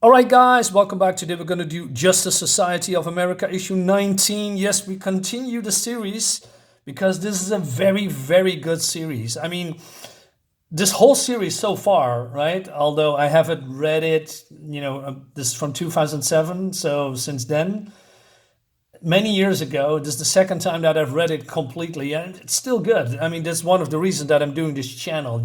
All right, guys, welcome back. Today we're going to do Justice Society of America, issue 19. Yes, we continue the series because this is a very, very good series. I mean, this whole series so far, right? Although I haven't read it, this is from 2007. So since then, many years ago, this is the second time that I've read it completely, and it's still good. I mean, that's one of the reasons that I'm doing this channel.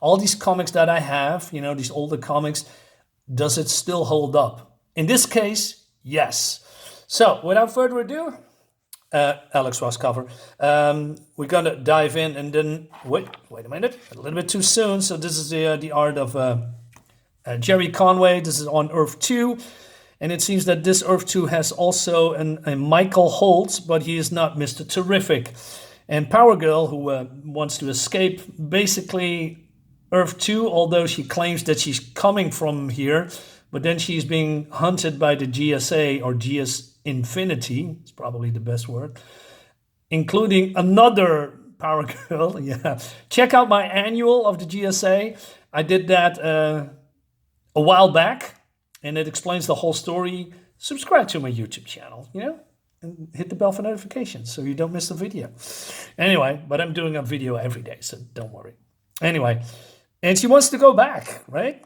All these comics that I have, these older comics, does it still hold up? In this case, yes. So without further ado, Alex Ross cover. We're gonna dive in, and then wait a minute, a little bit too soon. So this is the art of Jerry Conway. This is on Earth 2, and it seems that this Earth 2 has also a Michael Holt, but he is not Mr. Terrific. And Powergirl, who wants to escape, basically Earth 2, although she claims that she's coming from here, but then she's being hunted by the GSA or GS Infinity, it's probably the best word, including another Powergirl. Yeah, check out my annual of the GSA. I did that a while back, and it explains the whole story. Subscribe to my YouTube channel, and hit the bell for notifications so you don't miss a video. Anyway, but I'm doing a video every day, so don't worry. Anyway, and she wants to go back, right?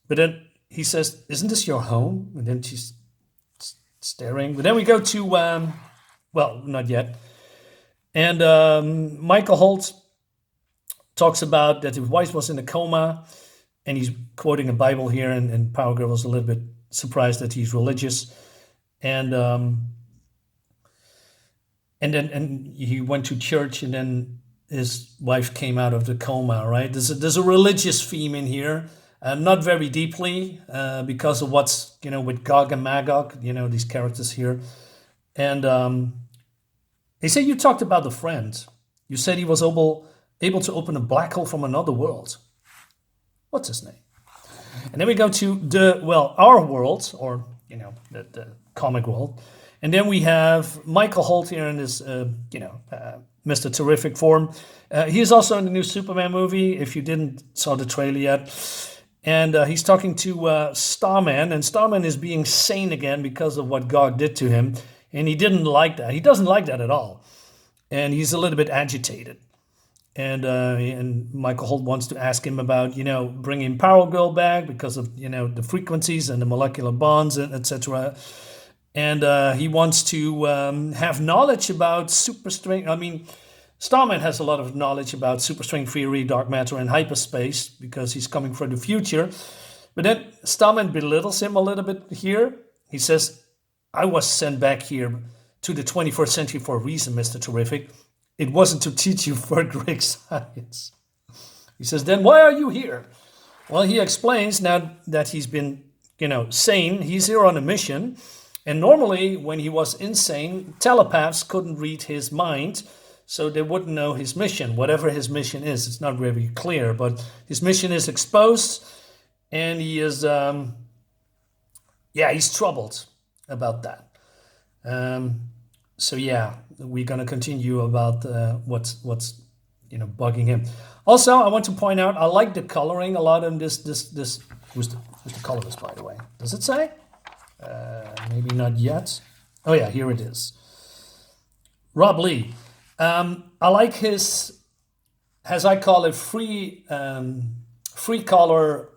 But then he says, "Isn't this your home?" And then she's staring. But then we go to, well, not yet. And Michael Holt talks about that his wife was in a coma, and he's quoting a Bible here, and Powergirl was a little bit surprised that he's religious. And then he went to church, and then his wife came out of the coma, right? There's a religious theme in here, not very deeply, because of what's, with Gog and Magog, these characters here. And they say you talked about the friend. You said he was able to open a black hole from another world. What's his name? And then we go to our world, or, the comic world. And then we have Michael Holt here in his, Mr. Terrific form. He is also in the new Superman movie, if you didn't saw the trailer yet. And he's talking to Starman, and Starman is being sane again because of what Gog did to him. And he didn't like that. He doesn't like that at all. And he's a little bit agitated. And Michael Holt wants to ask him about, bringing Powergirl back because of, the frequencies and the molecular bonds, etc. And he wants to have knowledge about super strength. I mean, Starman has a lot of knowledge about super strength theory, dark matter, and hyperspace because he's coming from the future. But then Starman belittles him a little bit here. He says, "I was sent back here to the 21st century for a reason, Mr. Terrific. It wasn't to teach you third grade science." He says, "Then why are you here?" Well, he explains now that he's been, sane. He's here on a mission. And normally, when he was insane, telepaths couldn't read his mind, so they wouldn't know his mission. Whatever his mission is, it's not very clear, but his mission is exposed, and he is, he's troubled about that. So yeah, we're gonna continue about what's bugging him. Also, I want to point out, I like the coloring a lot in this. Who's the colorist, by the way? Does it say? Maybe not yet. Oh yeah, here it is. Rob Lee. I like his, as I call it, free color.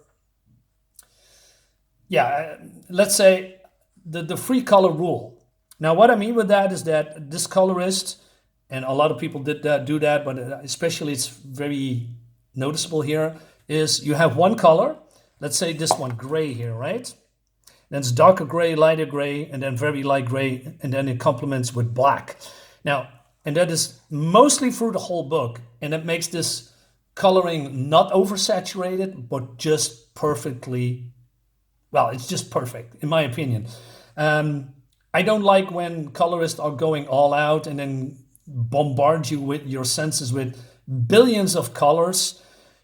Yeah, let's say the free color rule. Now, what I mean with that is that this colorist, and a lot of people do that, but especially it's very noticeable here, is you have one color. Let's say this one, gray here, right? Then it's darker gray, lighter gray, and then very light gray, and then it complements with black. Now, and that is mostly through the whole book, and it makes this coloring not oversaturated, but just perfectly, well, it's just perfect, in my opinion. I don't like when colorists are going all out and then bombard you with your senses with billions of colors.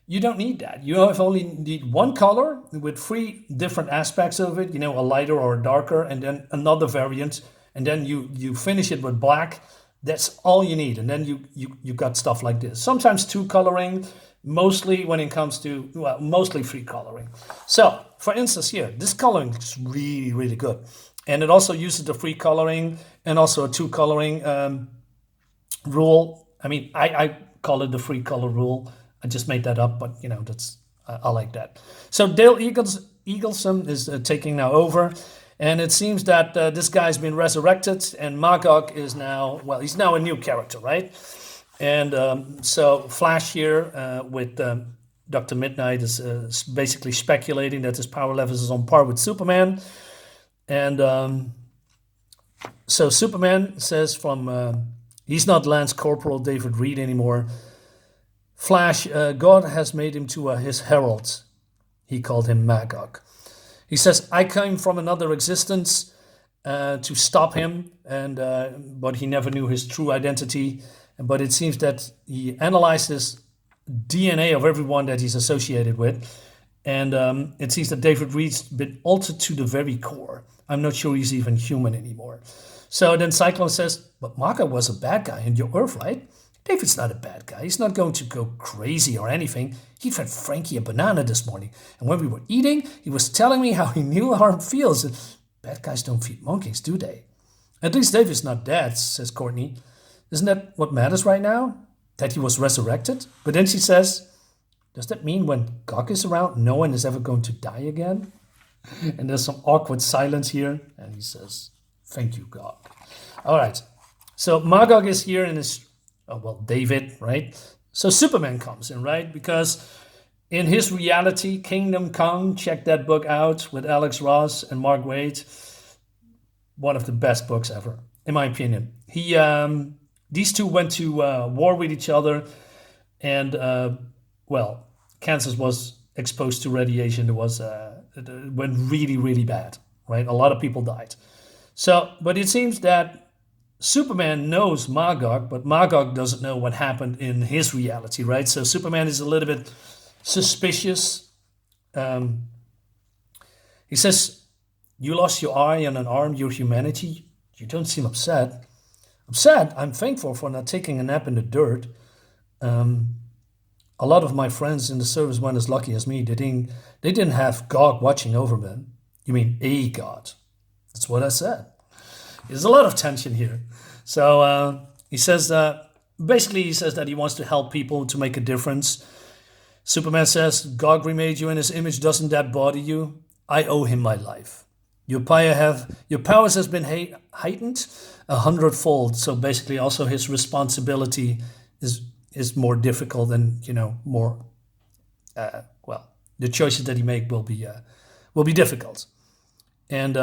You don't need that. You only need one color with three different aspects of it, a lighter or a darker, and then another variant, and then you finish it with black. That's all you need. And then you got stuff like this. Sometimes two coloring, mostly when it comes to, well, mostly free coloring. So, for instance, here, this coloring is really, really good. And it also uses the free coloring and also a two coloring rule. I mean, I call it the free color rule. I just made that up, but that's I like that. So Dale Eaglesham is taking now over, and it seems that this guy's been resurrected, and Magog is now, well, he's now a new character, right? And so Flash here with Dr. Midnight is basically speculating that his power levels is on par with Superman. And so Superman says he's not Lance Corporal David Reed anymore. Flash, God has made him to his herald. He called him Magog. He says, I came from another existence to stop him, but he never knew his true identity. But it seems that he analyzes DNA of everyone that he's associated with. And it seems that David Reed's been altered to the very core. I'm not sure he's even human anymore. So then Cyclone says, but Magog was a bad guy in your Earth, right? David's not a bad guy. He's not going to go crazy or anything. He fed Frankie a banana this morning. And when we were eating, he was telling me how he knew how it feels. And bad guys don't feed monkeys, do they? At least David's not dead, says Courtney. Isn't that what matters right now? That he was resurrected? But then she says, does that mean when Gog is around, no one is ever going to die again? And there's some awkward silence here. And he says, thank you, Gog. All right. So Magog is here in his, David, right? So Superman comes in, right? Because in his reality, Kingdom Come, check that book out with Alex Ross and Mark Waid. One of the best books ever, in my opinion. These two went to war with each other. And, Kansas was exposed to radiation. It went really, really bad, right? A lot of people died. So, but it seems that Superman knows Magog, but Magog doesn't know what happened in his reality, right? So Superman is a little bit suspicious. He says, you lost your eye and an arm, your humanity. You don't seem upset. I'm sad. I'm thankful for not taking a nap in the dirt. A lot of my friends in the service weren't as lucky as me. They didn't have God watching over them. You mean a God? That's what I said. There's a lot of tension here. So he says that he wants to help people to make a difference. Superman says, God remade you in his image. Doesn't that bother you? I owe him my life. Your powers has been heightened 100-fold. So basically also his responsibility is more difficult and, more, the choices that he make will be difficult. And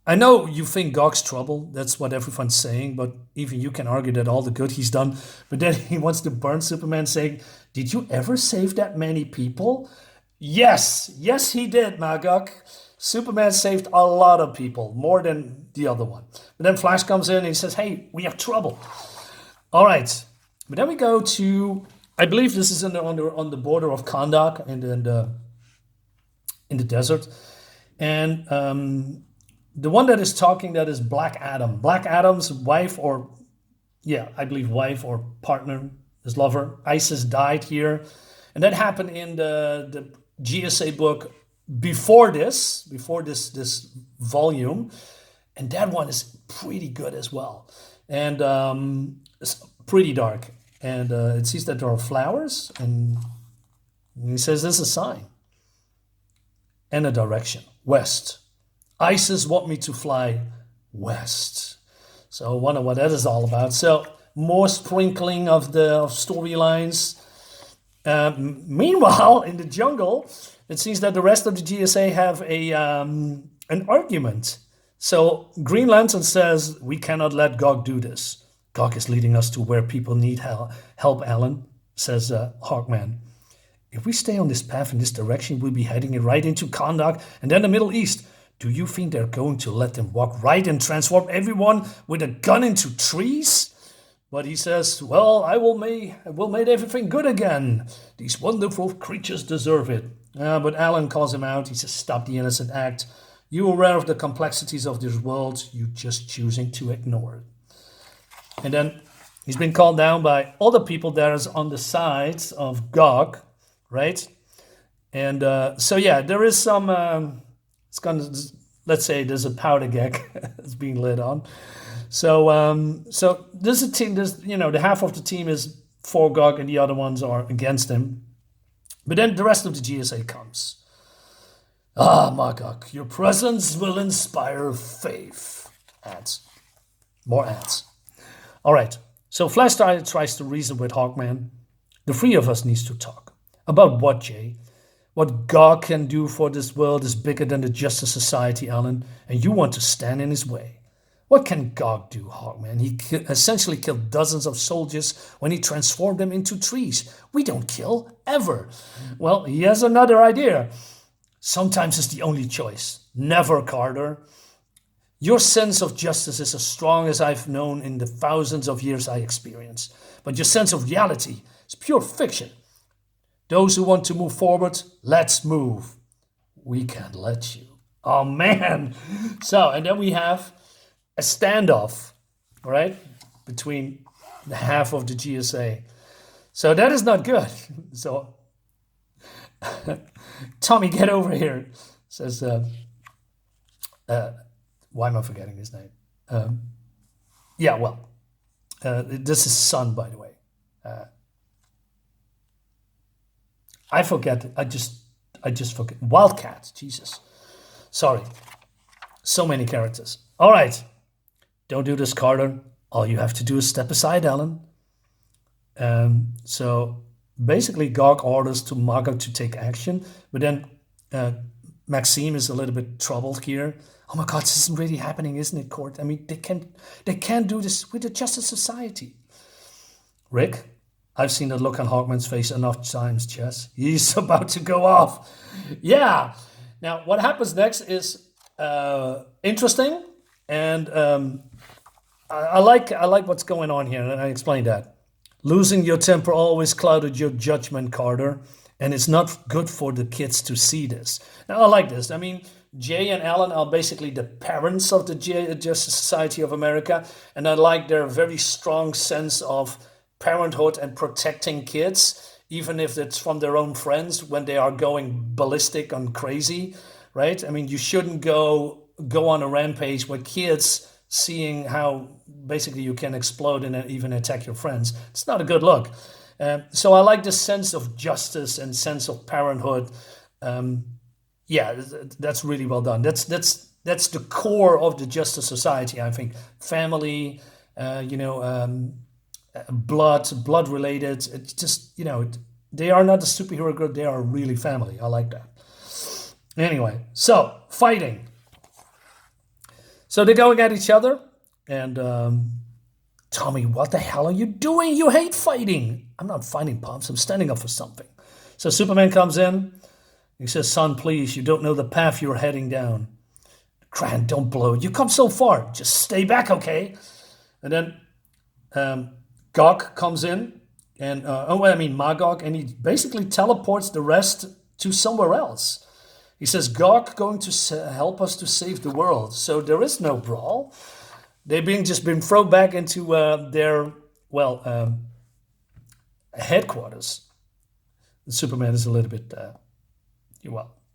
I know you think Gog's trouble. That's what everyone's saying. But even you can argue that all the good he's done. But then he wants to burn Superman saying, did you ever save that many people? Yes, he did, Magog. Superman saved a lot of people, more than the other one. But then Flash comes in and he says, hey, we have trouble. All right. But then we go to, I believe this is on the border of Kahndaq in the desert. And the one that is talking, that is Black Adam. Black Adam's wife or partner, his lover, Isis, died here. And that happened in the GSA book before this volume. And that one is pretty good as well. And it's pretty dark. And it sees that there are flowers. And he says, this is a sign. And a direction, west. Isis want me to fly west. So I wonder what that is all about. So more sprinkling of storylines. Meanwhile, in the jungle, it seems that the rest of the GSA have an argument. So Green Lantern says, we cannot let Gog do this. Gog is leading us to where people need help, Alan, says Hawkman. If we stay on this path in this direction, we'll be heading right into Kahndaq and then the Middle East. Do you think they're going to let them walk right and transform everyone with a gun into trees? But he says, well, I will make everything good again. These wonderful creatures deserve it. But Alan calls him out. He says, stop the innocent act. You're aware of the complexities of this world. You're just choosing to ignore it. And then He's been called down by all the people that is on the sides of Gog, right? And so yeah, there is some. It's gonna, let's say there's a powder keg that's being lit on. So there's a team. There's the half of the team is for Gog and the other ones are against him. But then the rest of the GSA comes. Ah, Magog, your presence will inspire faith. Ads. More ads. All right. So Flash tries to reason with Hawkman. The three of us needs to talk. About what, Jay? What God can do for this world is bigger than the Justice Society, Alan, and you want to stand in his way. What can God do, Hawkman? He essentially killed dozens of soldiers when he transformed them into trees. We don't kill, ever. Well, he has another idea. Sometimes it's the only choice. Never, Carter. Your sense of justice is as strong as I've known in the thousands of years I experienced. But your sense of reality is pure fiction. Those who want to move forward, let's move. We can't let you. Oh, man. So, and then we have a standoff, right, between the half of the GSA. So that is not good. So, Tommy, get over here, says, why am I forgetting his name? This is son, by the way. I forget. I just forget. Wildcat. Jesus. Sorry. So many characters. All right. Don't do this, Carter. All you have to do is step aside, Alan. So basically, Gog orders to Magog to take action, but then Maxime is a little bit troubled here. Oh my God, this isn't really happening, isn't it, Court? I mean, they can't do this with the Justice Society. Rick, I've seen that look on Hawkman's face enough times, Chess. He's about to go off. Yeah. Now, what happens next is interesting, and I like what's going on here, and I explained that. Losing your temper always clouded your judgment, Carter, and it's not good for the kids to see this. Now, I like this. I mean, Jay and Alan are basically the parents of the Justice Society of America, and I like their very strong sense of parenthood and protecting kids, even if it's from their own friends when they are going ballistic and crazy, right? I mean, you shouldn't go on a rampage with kids seeing how basically you can explode and even attack your friends. It's not a good look. So I like this sense of justice and sense of parenthood. That's really well done. That's the core of the Justice Society, I think. Family, blood related. It's just, they are not a superhero group. They are really family. I like that. Anyway, so fighting. So they're going at each other, and Tommy, what the hell are you doing? You hate fighting. I'm not fighting, Pops. I'm standing up for something. So Superman comes in. He says, son, please, you don't know the path you're heading down. Grant, don't blow it. You come so far. Just stay back, okay? And then Gog comes in, and Magog, and he basically teleports the rest to somewhere else. He says, Gog going to help us to save the world. So there is no brawl. They've just been thrown back into their headquarters. Superman is a little bit,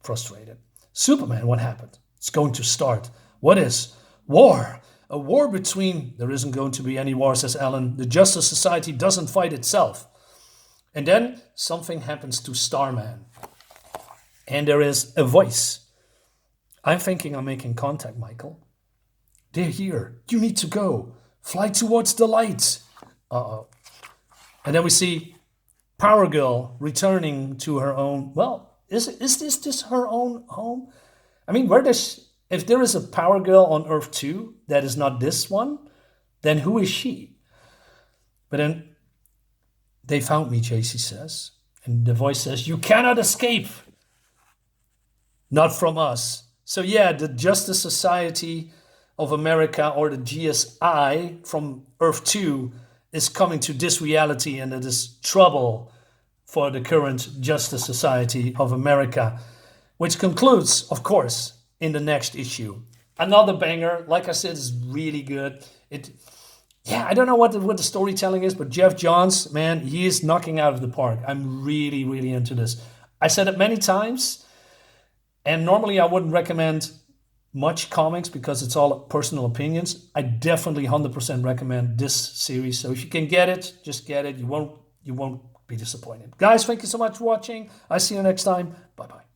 frustrated. Superman, what happened? It's going to start. What is? War. A war between... There isn't going to be any war, says Alan. The Justice Society doesn't fight itself. And then something happens to Starman. And there is a voice. I'm thinking I'm making contact, Michael. They're here. You need to go. Fly towards the light. Uh-oh. And then we see Powergirl returning to her own... Well, is this her own home? I mean, if there is a Powergirl on Earth 2 that is not this one, then who is she? But then, they found me, JC says. And the voice says, you cannot escape. Not from us. So yeah, the Justice Society of America, or the GSI from Earth 2, is coming to this reality, and it is trouble for the current Justice Society of America, which concludes, of course, in the next issue. Another banger, like I said, is really good. yeah, I don't know what the storytelling is, but Geoff Johns, man, he is knocking out of the park. I'm really, really into this. I said it many times, and normally I wouldn't recommend much comics because it's all personal opinions. I definitely 100% recommend this series. So if you can get it, just get it. You won't be disappointed. Guys, thank you so much for watching. I'll see you next time. Bye-bye.